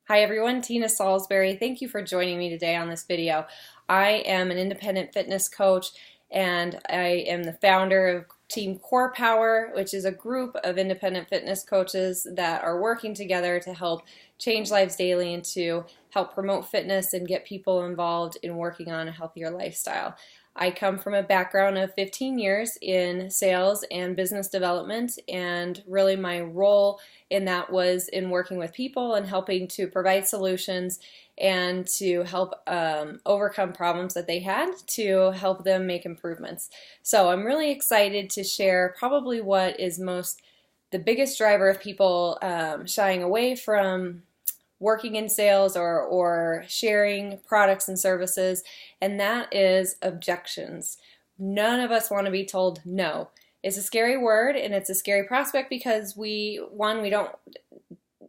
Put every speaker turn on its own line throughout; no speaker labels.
Hi everyone, Tina Salisbury. Thank you for joining me today on this video. I am an independent fitness coach and I am the founder of Team Core Power, which is a group of independent fitness coaches that are working together to help change lives daily and to help promote fitness and get people involved in working on a healthier lifestyle. I come from a background of 15 years in sales and business development, and really my role in that was in working with people and helping to provide solutions and to help overcome problems that they had to help them make improvements. So I'm really excited to share probably what is the biggest driver of people shying away from working in sales or sharing products and services, and that is objections. None of us want to be told no. It's a scary word and it's a scary prospect because we don't,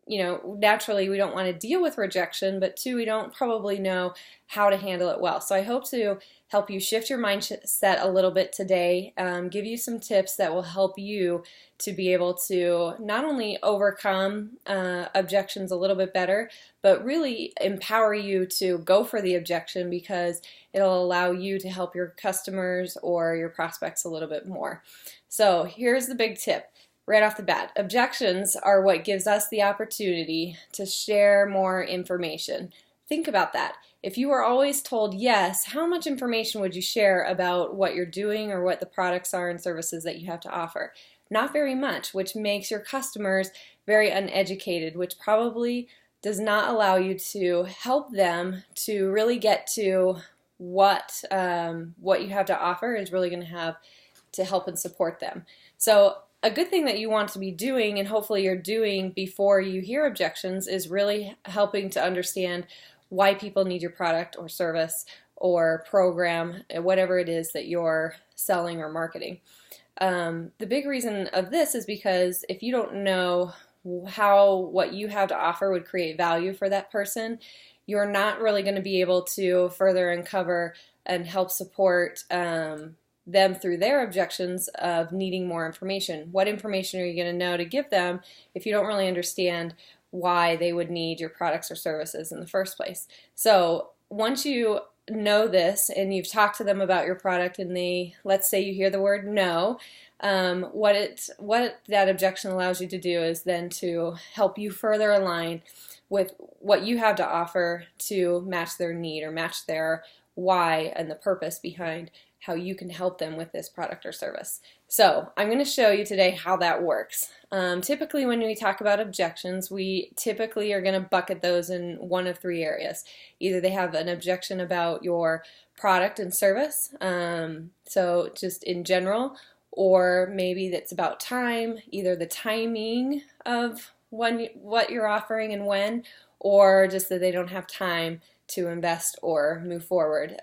naturally we don't want to deal with rejection, but two, we don't probably know how to handle it well. So I hope to help you shift your mindset a little bit today, give you some tips that will help you to be able to not only overcome objections a little bit better, but really empower you to go for the objection because it'll allow you to help your customers or your prospects a little bit more. So here's the big tip. Right off the bat, objections are what gives us the opportunity to share more information. Think about that. If you were always told yes, how much information would you share about what you're doing or what the products are and services that you have to offer? Not very much, which makes your customers very uneducated, which probably does not allow you to help them to really get to what you have to offer is really going to have to help and support them. So a good thing that you want to be doing, and hopefully you're doing before you hear objections, is really helping to understand why people need your product or service or program, whatever it is that you're selling or marketing. The big reason of this is because if you don't know how what you have to offer would create value for that person, you're not really going to be able to further uncover and help support them through their objections of needing more information. What information are you going to know to give them if you don't really understand why they would need your products or services in the first place? So once you know this and you've talked to them about your product and let's say you hear the word no, what that objection allows you to do is then to help you further align with what you have to offer to match their need or match their why and the purpose behind how you can help them with this product or service. So I'm going to show you today how that works. Typically when we talk about objections, we typically are going to bucket those in one of three areas. Either they have an objection about your product and service, so just in general, or maybe that's about time, either the timing of what you're offering and when, or just that they don't have time to invest or move forward.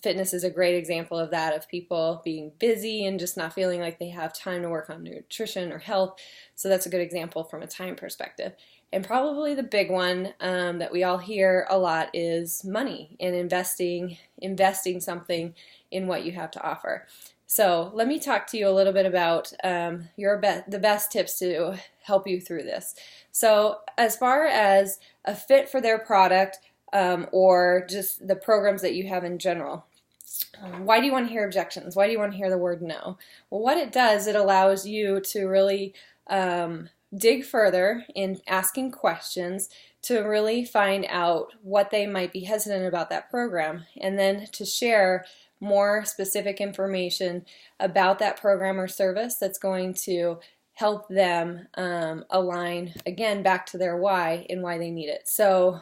Fitness is a great example of that, of people being busy and just not feeling like they have time to work on nutrition or health. So that's a good example from a time perspective. And probably the big one that we all hear a lot is money and investing something in what you have to offer. So let me talk to you a little bit about the best tips to help you through this. So as far as a fit for their product, or just the programs that you have in general. Why do you want to hear objections? Why do you want to hear the word no? Well, what it does, it allows you to really dig further in asking questions to really find out what they might be hesitant about that program, and then to share more specific information about that program or service that's going to help them align, again, back to their why and why they need it. So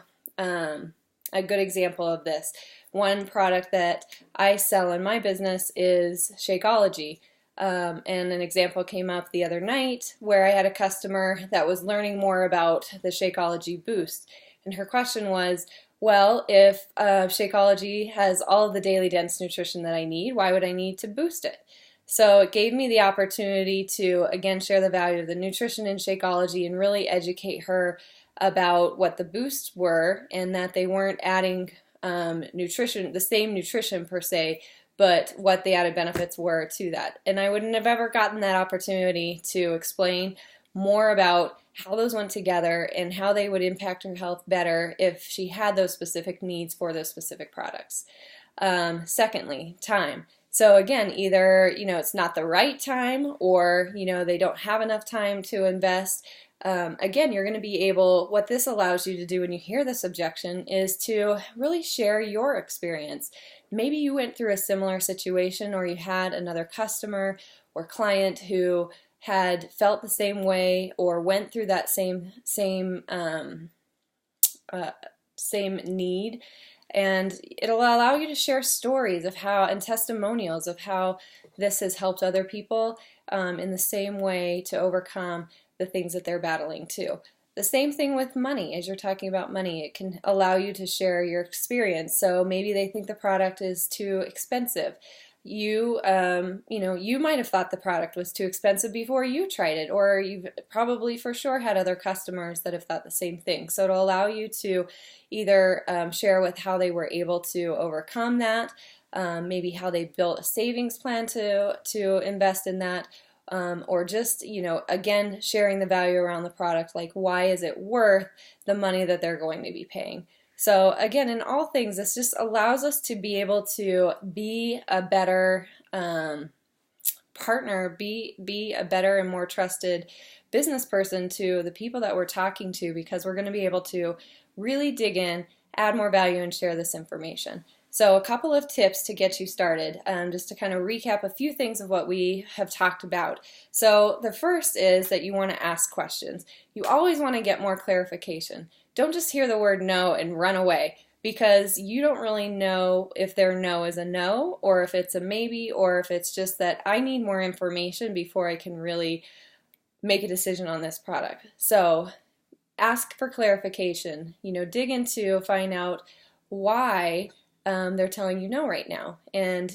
a good example of this, one product that I sell in my business is Shakeology. And an example came up the other night where I had a customer that was learning more about the Shakeology Boost. And her question was, well, if Shakeology has all of the daily dense nutrition that I need, why would I need to boost it? So it gave me the opportunity to, again, share the value of the nutrition in Shakeology and really educate her about what the boosts were and that they weren't adding the same nutrition per se, but what the added benefits were to that. And I wouldn't have ever gotten that opportunity to explain more about how those went together and how they would impact her health better if she had those specific needs for those specific products. Secondly, time. So again, either, it's not the right time, or, they don't have enough time to invest. Again, you're going to be able, what this allows you to do when you hear this objection is to really share your experience. Maybe you went through a similar situation, or you had another customer or client who had felt the same way or went through that same need. And it'll allow you to share stories of how, and testimonials of how this has helped other people in the same way to overcome the things that they're battling too. The same thing with money. As you're talking about money, it can allow you to share your experience. So maybe they think the product is too expensive. You might have thought the product was too expensive before you tried it, or you've probably for sure had other customers that have thought the same thing. So it'll allow you to either share with how they were able to overcome that, maybe how they built a savings plan to invest in that, or just, again, sharing the value around the product, like why is it worth the money that they're going to be paying. So again, in all things, this just allows us to be able to be a better partner, be a better and more trusted business person to the people that we're talking to, because we're going to be able to really dig in, add more value, and share this information. So a couple of tips to get you started, just to kind of recap a few things of what we have talked about. So the first is that you want to ask questions. You always want to get more clarification. Don't just hear the word no and run away, because you don't really know if their no is a no, or if it's a maybe, or if it's just that I need more information before I can really make a decision on this product. So ask for clarification, dig into, find out why they're telling you no right now. And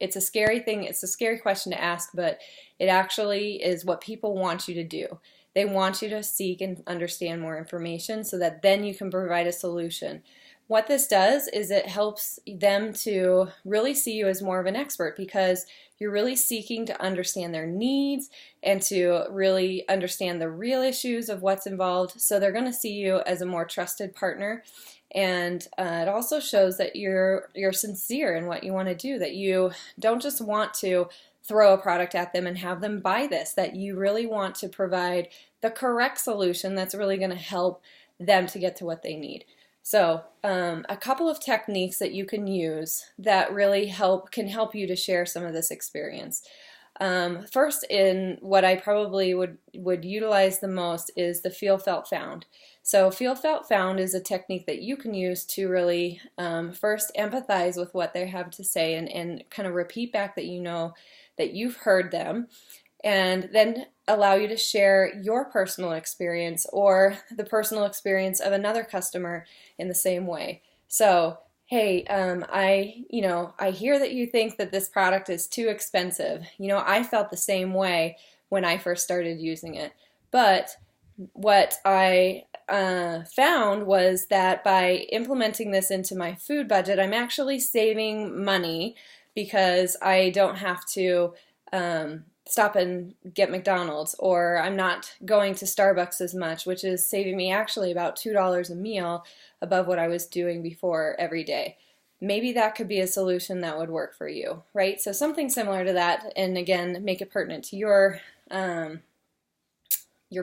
it's a scary thing, it's a scary question to ask, but it actually is what people want you to do. They want you to seek and understand more information so that then you can provide a solution. What this does is it helps them to really see you as more of an expert, because you're really seeking to understand their needs and to really understand the real issues of what's involved. So they're going to see you as a more trusted partner. And it also shows that you're sincere in what you want to do, that you don't just want to throw a product at them and have them buy this, that you really want to provide the correct solution that's really going to help them to get to what they need. So a couple of techniques that you can use that really can help you to share some of this experience. First, in what I probably would utilize the most is the feel, felt, found. So feel, felt, found is a technique that you can use to really first empathize with what they have to say, and kind of repeat back that that you've heard them, and then allow you to share your personal experience or the personal experience of another customer in the same way. So, hey, I hear that you think that this product is too expensive. I felt the same way when I first started using it. But what I found was that by implementing this into my food budget, I'm actually saving money, because I don't have to stop and get McDonald's, or I'm not going to Starbucks as much, which is saving me actually about $2 a meal above what I was doing before every day. Maybe that could be a solution that would work for you, right? So something similar to that, and again, make it pertinent to your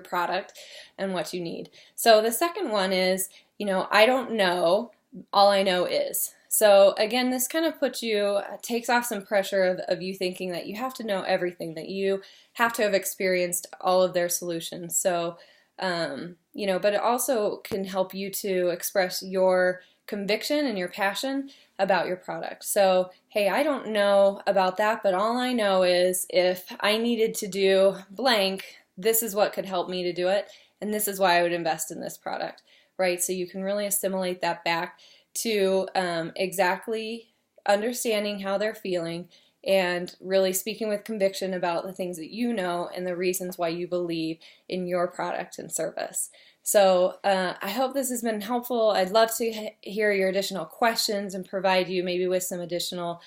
product and what you need. So the second one is, I don't know, all I know is. So again, this kind of takes off some pressure of you thinking that you have to know everything, that you have to have experienced all of their solutions. So, but it also can help you to express your conviction and your passion about your product. So, hey, I don't know about that, but all I know is if I needed to do blank, this is what could help me to do it, and this is why I would invest in this product, right? So you can really assimilate that back to exactly understanding how they're feeling and really speaking with conviction about the things that you know and the reasons why you believe in your product and service. So I hope this has been helpful. I'd love to hear your additional questions and provide you maybe with some additional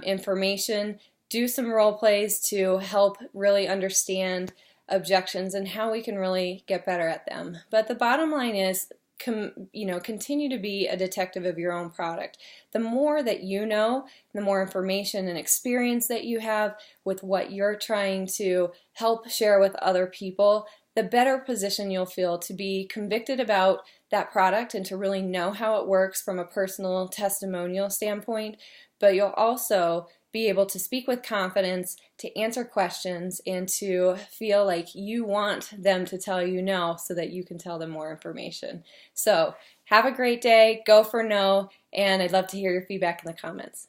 information do some role plays to help really understand objections and how we can really get better at them. But the bottom line is, continue to be a detective of your own product. The more that you know, the more information and experience that you have with what you're trying to help share with other people, the better position you'll feel to be convicted about that product and to really know how it works from a personal testimonial standpoint. But you'll also be able to speak with confidence, to answer questions, and to feel like you want them to tell you no so that you can tell them more information. So have a great day, go for no, and I'd love to hear your feedback in the comments.